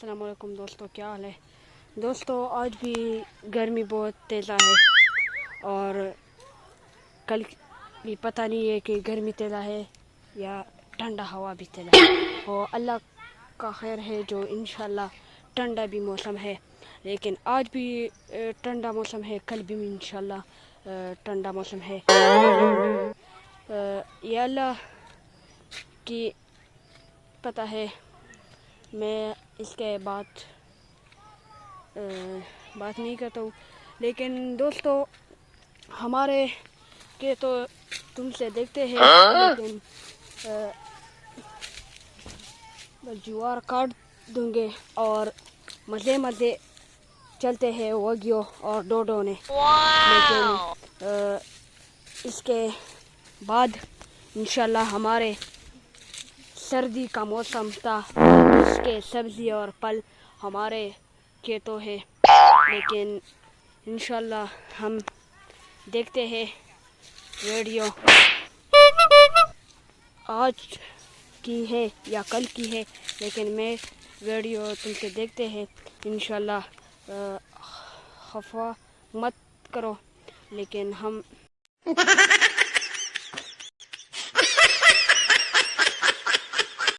السلام علیکم دوستو، کیا حال ہے دوستو؟ آج بھی گرمی بہت تیز ہے اور کل بھی پتہ نہیں ہے کہ گرمی تیز ہے یا ٹھنڈا ہوا بھی تیز ہے. اور اللہ کا خیر ہے جو انشاءاللہ ٹھنڈا بھی موسم ہے، لیکن آج بھی ٹھنڈا موسم ہے، کل بھی انشاءاللہ ٹھنڈا موسم ہے. یا اللہ کی پتہ ہے، میں اس کے بات نہیں کرتا ہوں. لیکن دوستو ہمارے کے تو تم سے دیکھتے ہیں، لیکن جوار کاٹ دوں گے اور مزے چلتے ہیں وگیو اور ڈوڈو نے. لیکن اس کے بعد انشاءاللہ ہمارے سردی کا موسم تھا، اس کے سبزی اور پھل ہمارے کھیتوں ہے. لیکن انشاءاللہ ہم دیکھتے ہیں ویڈیو آج کی ہے یا کل کی ہے، لیکن میں ویڈیو تم سے دیکھتے ہیں. انشاءاللہ خفا مت کرو، لیکن ہم